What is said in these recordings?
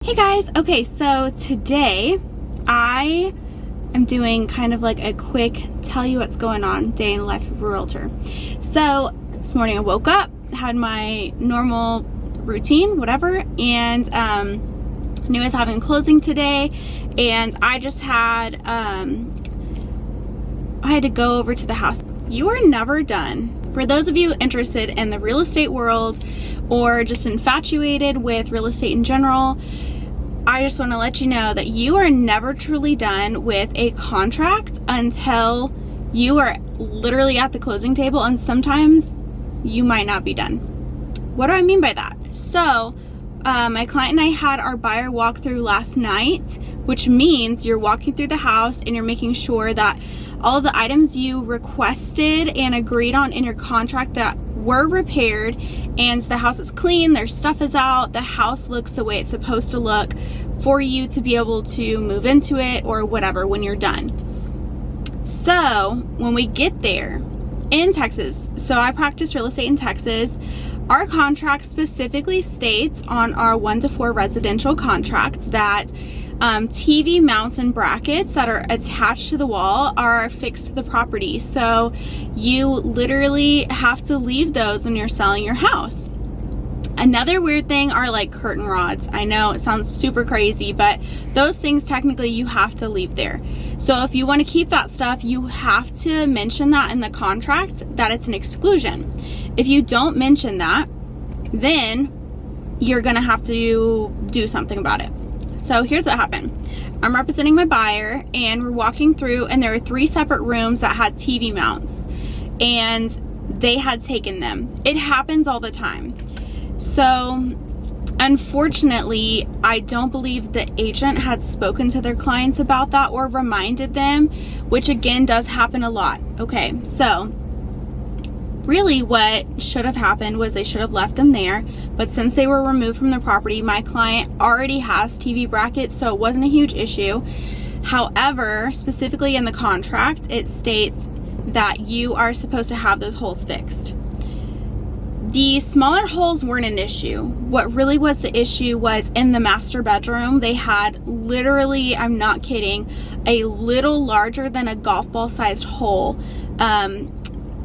Hey guys, okay, so today I am doing kind of like a quick tell you what's going on day in the life of a realtor. So this morning I woke up, had my normal routine, whatever, and knew I was having closing today, and I just had I had to go over to the house. You are never done. For those of you interested in the real estate world or just infatuated with real estate in general, I just want to let you know that you are never truly done with a contract until you are literally at the closing table, and sometimes you might not be done. What do I mean by that? So my client and I had our buyer walkthrough last night, which means you're walking through the house and you're making sure that all of the items you requested and agreed on in your contract that were repaired, and the house is clean, their stuff is out, the house looks the way it's supposed to look for you to be able to move into it or whatever when you're done. So when we get there in Texas, so I practice real estate in Texas, our contract specifically states on our 1 to 4 residential contract that TV mounts and brackets that are attached to the wall are fixed to the property. So you literally have to leave those when you're selling your house. Another weird thing are like curtain rods. I know it sounds super crazy, but those things technically you have to leave there. So if you want to keep that stuff, you have to mention that in the contract that it's an exclusion. If you don't mention that, then you're gonna have to do something about it. So here's what happened. I'm representing my buyer and we're walking through, and there were 3 separate rooms that had TV mounts and they had taken them. It happens all the time. So unfortunately, I don't believe the agent had spoken to their clients about that or reminded them, which again does happen a lot. Okay, so really what should have happened was they should have left them there, but since they were removed from the property, my client already has TV brackets, so it wasn't a huge issue. However, specifically in the contract, it states that you are supposed to have those holes fixed. The smaller holes weren't an issue. What really was the issue was in the master bedroom. They had literally, I'm not kidding, a little larger than a golf ball sized hole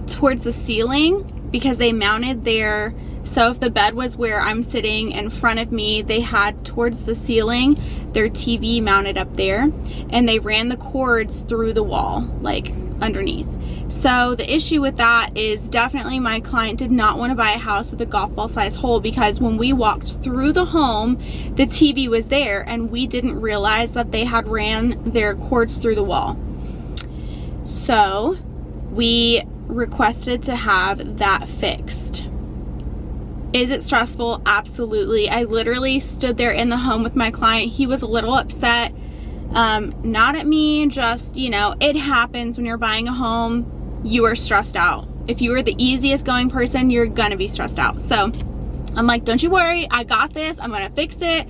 towards the ceiling, because they mounted their, so if the bed was where I'm sitting in front of me, they had towards the ceiling their TV mounted up there, and they ran the cords through the wall, like underneath. So the issue with that is definitely my client did not want to buy a house with a golf ball size hole, because when we walked through the home, the TV was there and we didn't realize that they had ran their cords through the wall. So we requested to have that fixed. Is it stressful? Absolutely. I literally stood there in the home with my client. He was a little upset, not at me, just, you know, it happens when you're buying a home. You are stressed out. If you are the easiest going person, you're gonna be stressed out. So I'm like, don't you worry, I got this, I'm gonna fix it.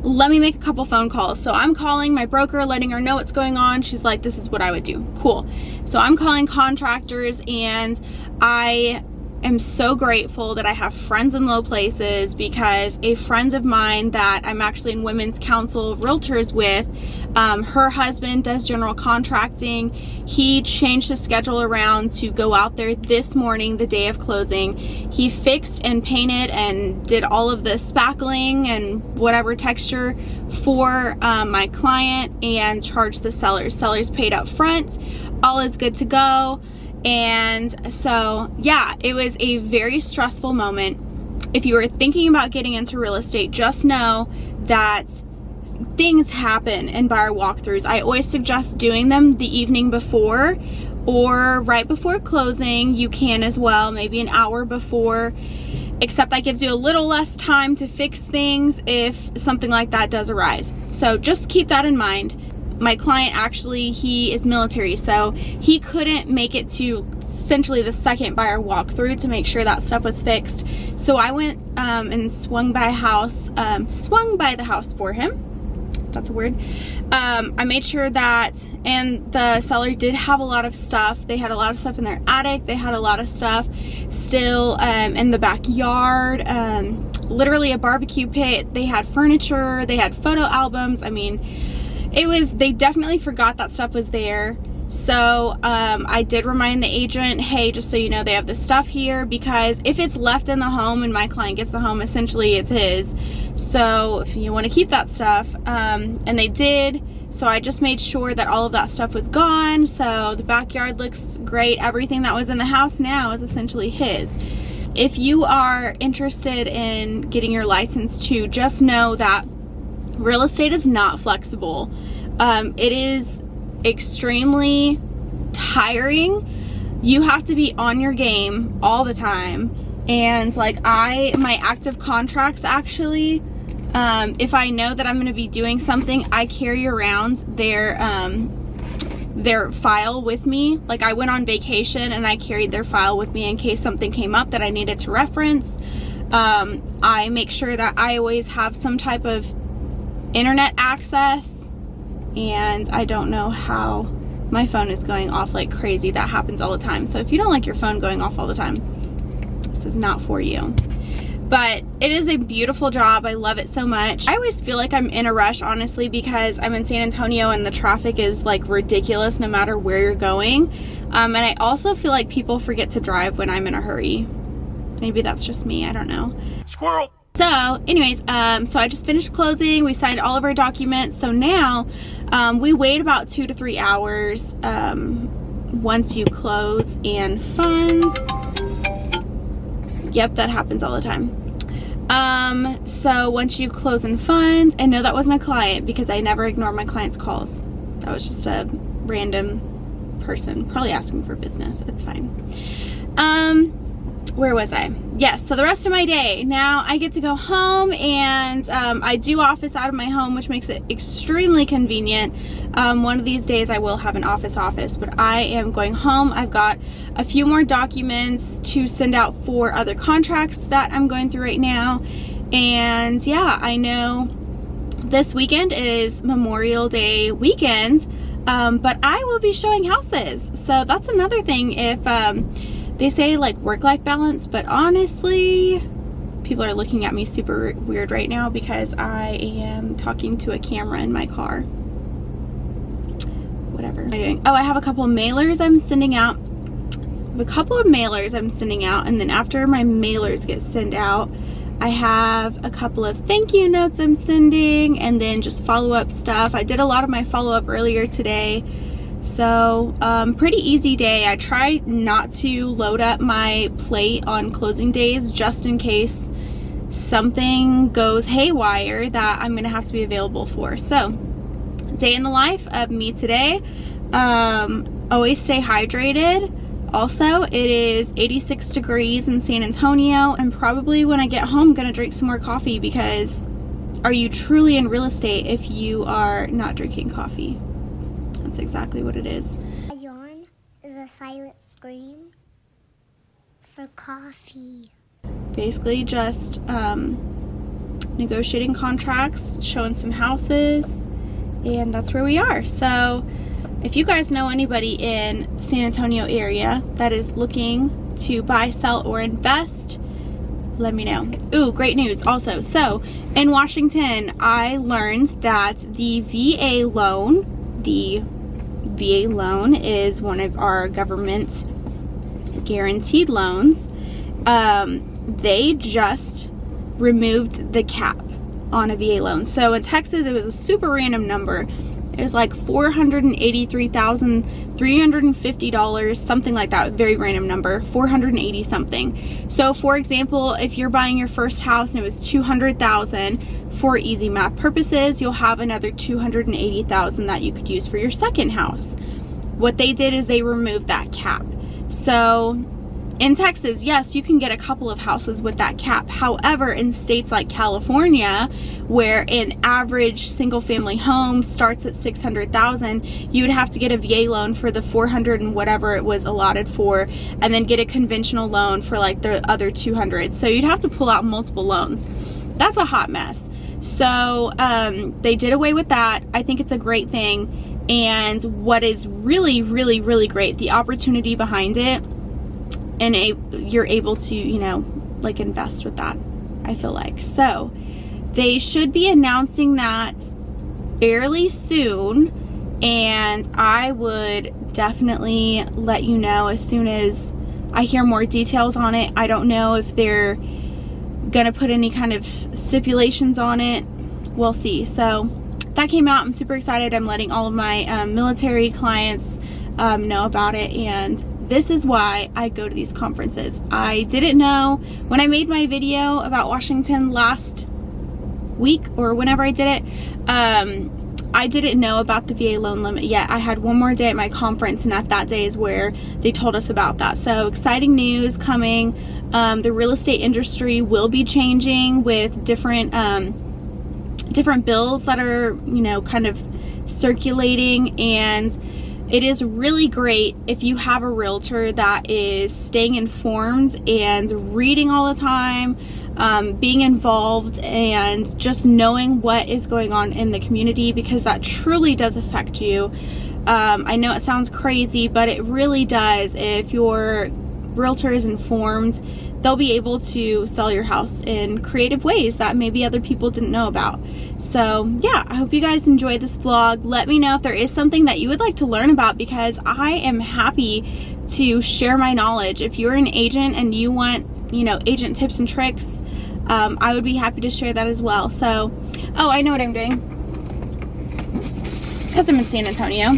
Let me make a couple phone calls. So I'm calling my broker, letting her know what's going on. She's like, this is what I would do. Cool. So I'm calling contractors, and I am so grateful that I have friends in low places, because a friend of mine that I'm actually in Women's Council of Realtors with, her husband does general contracting. He changed his schedule around to go out there this morning, the day of closing. He fixed and painted and did all of the spackling and whatever texture for my client, and charged the sellers. Sellers paid up front. All is good to go. And so, yeah, it was a very stressful moment. If you are thinking about getting into real estate, just know that things happen in buyer walkthroughs. I always suggest doing them the evening before or right before closing. You can as well, maybe an hour before, except that gives you a little less time to fix things if something like that does arise. So just keep that in mind. My client, actually, he is military, so he couldn't make it to essentially the second buyer walkthrough to make sure that stuff was fixed. So I went and swung by the house for him. That's a word. I made sure that, and the seller did have a lot of stuff. They had a lot of stuff in their attic. They had a lot of stuff still in the backyard. literally a barbecue pit. They had furniture, they had photo albums. I mean, they definitely forgot that stuff was there. So I did remind the agent, hey, just so you know, they have this stuff here, because if it's left in the home and my client gets the home, essentially it's his. So if you want to keep that stuff, and they did. So I just made sure that all of that stuff was gone. So the backyard looks great. Everything that was in the house now is essentially his. If you are interested in getting your license too, just know that real estate is not flexible. It is extremely tiring. You have to be on your game all the time. And like my active contracts, actually, if I know that I'm going to be doing something, I carry around their file with me. Like I went on vacation and I carried their file with me in case something came up that I needed to reference. I make sure that I always have some type of internet access. And I don't know how my phone is going off like crazy. That happens all the time. So if you don't like your phone going off all the time, this is not for you. But it is a beautiful job. I love it so much. I always feel like I'm in a rush, honestly, because I'm in San Antonio and the traffic is like ridiculous no matter where you're going. And I also feel like people forget to drive when I'm in a hurry. Maybe that's just me, I don't know. Squirrel! So anyways, so I just finished closing. We signed all of our documents. So now we wait about 2 to 3 hours once you close and fund. Yep, that happens all the time. So once you close and fund, and no, that wasn't a client because I never ignore my clients' calls. That was just a random person probably asking for business. It's fine. Where was I? Yes, so the rest of my day, now I get to go home, and I do office out of my home, which makes it extremely convenient. One of these days I will have an office, but I am going home. I've got a few more documents to send out for other contracts that I'm going through right now. And yeah, I know this weekend is Memorial Day weekend, but I will be showing houses. So that's another thing. If they say like work-life balance, but honestly, people are looking at me super weird right now because I am talking to a camera in my car. Whatever am I doing? Oh, I have a couple of mailers I'm sending out. And then after my mailers get sent out, I have a couple of thank you notes I'm sending, and then just follow-up stuff. I did a lot of my follow-up earlier today. So pretty easy day. I try not to load up my plate on closing days just in case something goes haywire that I'm gonna have to be available for. So day in the life of me today. Always stay hydrated. Also, it is 86 degrees in San Antonio, and probably when I get home I'm gonna drink some more coffee, because are you truly in real estate if you are not drinking coffee? That's exactly what it is. A yawn is a silent scream for coffee. Basically just negotiating contracts, showing some houses, and that's where we are. So if you guys know anybody in the San Antonio area that is looking to buy, sell, or invest, let me know. Ooh, great news also. So in Washington, I learned that the VA loan is one of our government guaranteed loans. They just removed the cap on a VA loan. So in Texas, it was a super random number. It was like $483,350, something like that. Very random number, 480 something. So for example, if you're buying your first house and it was 200,000, for easy math purposes, you'll have another 280,000 that you could use for your second house. What they did is they removed that cap. So in Texas, yes, you can get a couple of houses with that cap. However, in states like California, where an average single family home starts at 600,000, you would have to get a VA loan for the 400 and whatever it was allotted for, and then get a conventional loan for like the other 200. So you'd have to pull out multiple loans. That's a hot mess. So they did away with that. I think it's a great thing. And what is really, really, really great, the opportunity behind it, and you're able to, you know, like invest with that. I feel like. So they should be announcing that fairly soon, and I would definitely let you know as soon as I hear more details on it. I don't know if they're gonna put any kind of stipulations on it. We'll see. So that came out. I'm super excited. I'm letting all of my military clients know about it, and this is why I go to these conferences. I didn't know when I made my video about Washington last week or whenever I did it, I didn't know about the VA loan limit yet. I had one more day at my conference, and at that day is where they told us about that. So exciting news coming. The real estate industry will be changing with different bills that are, you know, kind of circulating, and it is really great if you have a realtor that is staying informed and reading all the time, being involved, and just knowing what is going on in the community, because that truly does affect you. I know it sounds crazy, but it really does. If your realtor is informed, they'll be able to sell your house in creative ways that maybe other people didn't know about. So yeah, I hope you guys enjoyed this vlog. Let me know if there is something that you would like to learn about, because I am happy to share my knowledge. If you're an agent and you want, you know, agent tips and tricks, I would be happy to share that as well. So, oh, I know what I'm doing. Because I'm in San Antonio,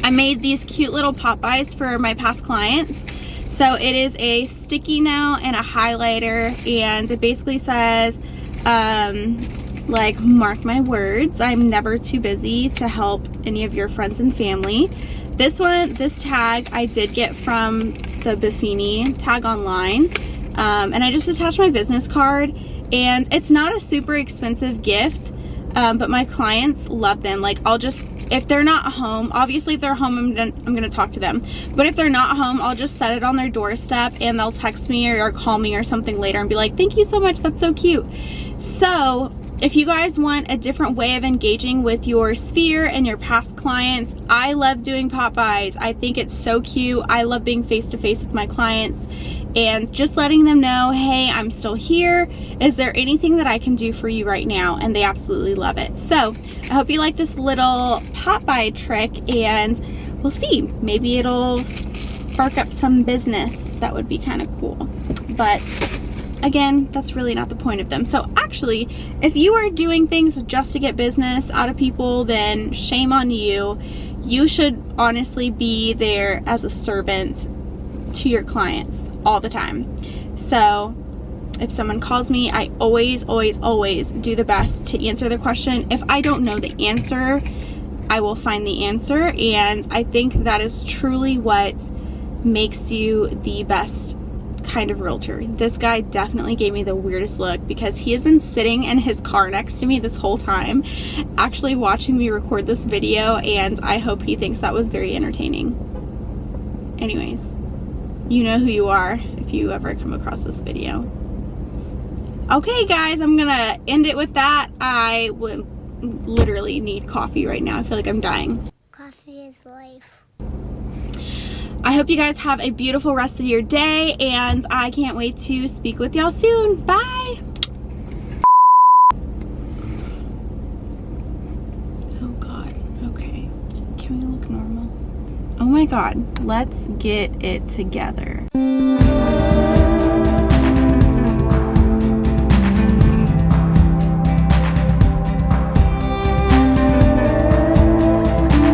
I made these cute little pop-bys for my past clients. So it is a sticky note and a highlighter, and it basically says, like, mark my words, I'm never too busy to help any of your friends and family. This tag I did get from the Buffini tag online, and I just attached my business card, and it's not a super expensive gift, but my clients love them. Like, if they're not home, obviously if they're home, I'm gonna talk to them. But if they're not home, I'll just set it on their doorstep, and they'll text me or call me or something later and be like, thank you so much, that's so cute. So if you guys want a different way of engaging with your sphere and your past clients, I love doing pop-bys. I think it's so cute. I love being face-to-face with my clients and just letting them know, hey, I'm still here. Is there anything that I can do for you right now? And they absolutely love it. So I hope you like this little pop-by trick, and we'll see. Maybe it'll spark up some business. That would be kind of cool. But again, that's really not the point of them. So actually, if you are doing things just to get business out of people, then shame on you. You should honestly be there as a servant to your clients all the time. So if someone calls me, I always do the best to answer the question. If I don't know the answer, I will find the answer, and I think that is truly what makes you the best kind of realtor. This guy definitely gave me the weirdest look, because he has been sitting in his car next to me this whole time, actually watching me record this video, and I hope he thinks that was very entertaining. Anyways, you know who you are if you ever come across this video. Okay guys, I'm gonna end it with that. I would literally need coffee right now. I feel like I'm dying. Coffee is life. I hope you guys have a beautiful rest of your day, and I can't wait to speak with y'all soon. Bye. Oh God, okay. Can we look normal? Oh my God, let's get it together.